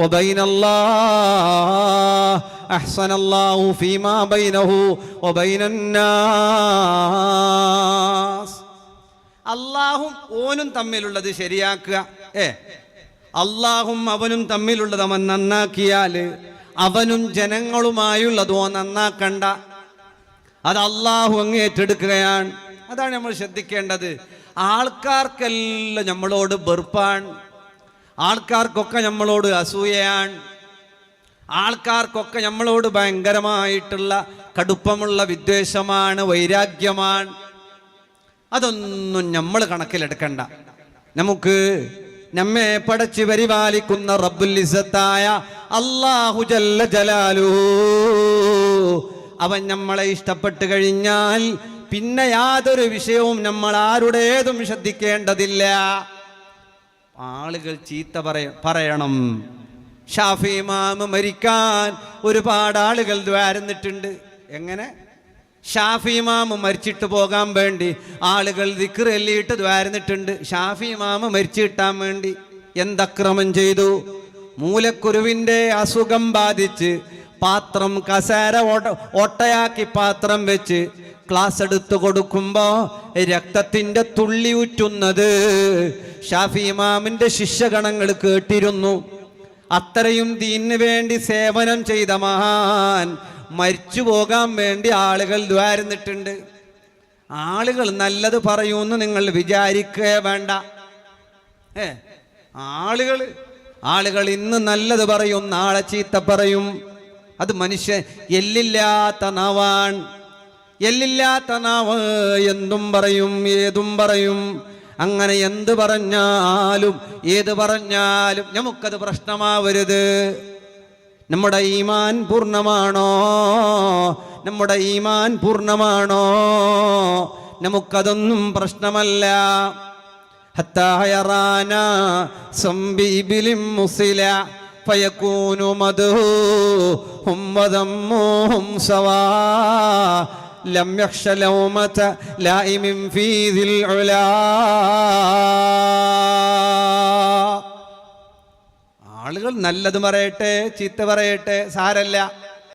വബൈനല്ലാഹ് അഹ്സനല്ലാഹു ഫീമാ ബൈനഹു വബൈനന്നാസ്. അല്ലാഹും ഓനും തമ്മിലുള്ളത് ശരിയാക്കുക. അല്ലാഹും അവനും തമ്മിലുള്ളത് അവൻ നന്നാക്കിയാൽ അവനും ജനങ്ങളുമായുള്ളതോ നന്നാക്കണ്ട. അത് അല്ലാഹു അങ്ങ് ഏറ്റെടുക്കുകയാണ്. അതാണ് നമ്മൾ ശ്രദ്ധിക്കേണ്ടത്. ആൾക്കാർക്കെല്ലാം നമ്മളോട് വെറുപ്പാണ്, ആൾക്കാർക്കൊക്കെ നമ്മളോട് അസൂയയാണ്, ആൾക്കാർക്കൊക്കെ നമ്മളോട് ഭയങ്കരമായിട്ടുള്ള കടുപ്പമുള്ള വിദ്വേഷമാണ്, വൈരാഗ്യമാണ്. അതൊന്നും നമ്മൾ കണക്കിലെടുക്കണ്ട. നമുക്ക് നമ്മെ പടച്ച് പരിപാലിക്കുന്ന റബ്ബുൽ ഇസ്സത്തായ അല്ലാഹു ജല്ല ജലാലുഹു അവൻ നമ്മളെ ഇഷ്ടപ്പെട്ട് കഴിഞ്ഞാൽ പിന്നെ യാതൊരു വിഷയവും നമ്മൾ ആരുടേതും ശ്രദ്ധിക്കേണ്ടതില്ല. ആളുകൾ ചീത്ത പറയണം. ഷാഫി ഇമാം മരിക്കാൻ ഒരുപാട് ആളുകൾ ദ്വാരുന്നിട്ടുണ്ട്. എങ്ങനെ? ഷാഫി ഇമാം മരിച്ചിട്ട് പോകാൻ വേണ്ടി ആളുകൾ ദിക്ർ എല്ലിയിട്ട് ദ്വാരുന്നിട്ടുണ്ട്. ഷാഫി ഇമാം മരിച്ചു കിട്ടാൻ വേണ്ടി എന്തക്രമം ചെയ്തു? മൂലക്കുരുവിൻ്റെ അസുഖം ബാധിച്ച് പാത്രം കസേര ഒട്ടയാക്കി പാത്രം വെച്ച് ക്ലാസ് എടുത്തു കൊടുക്കുമ്പോ രക്തത്തിന്റെ തുള്ളി ഉറ്റുന്നത് ഷാഫി ഇമാമിന്റെ ശിഷ്യഗണങ്ങൾ കേട്ടിരുന്നു. അത്രയും ദീനിന് വേണ്ടി സേവനം ചെയ്ത മഹാൻ മരിച്ചു പോകാൻ വേണ്ടി ആളുകൾ ദ്വാരുന്നിട്ടുണ്ട്. ആളുകൾ നല്ലത് പറയൂന്ന് നിങ്ങൾ വിചാരിക്കുക വേണ്ട. ആളുകൾ ഇന്ന് നല്ലത് പറയും, നാളെ ചീത്ത പറയും. അത് മനുഷ്യൻ എല്ലില്ലാത്ത നാവാൻ. എല്ലില്ലാത്ത നാവ് എന്തും പറയും, ഏതും പറയും. അങ്ങനെ എന്ത് പറഞ്ഞാലും ഏത് പറഞ്ഞാലും നമുക്കത് പ്രശ്നമാവരുത്. നമ്മുടെ ഈമാൻ പൂർണ്ണമാണോ? നമ്മുടെ ഈമാൻ പൂർണ്ണമാണോ? നമുക്കതൊന്നും പ്രശ്നമല്ല. ഹത്താ യറാനാ സംബിബിലിം മുസില ഫയകൂനു മദ്ഹൂഹും വദമ്മുഹും സവാ ലം യഖ്ശ ലൗമത ലായിമിൻ ഫീ ദിൽ ഉലാ. ആളുകൾ നല്ലത് പറയട്ടെ, ചീത്ത പറയട്ടെ, സാരല്ല.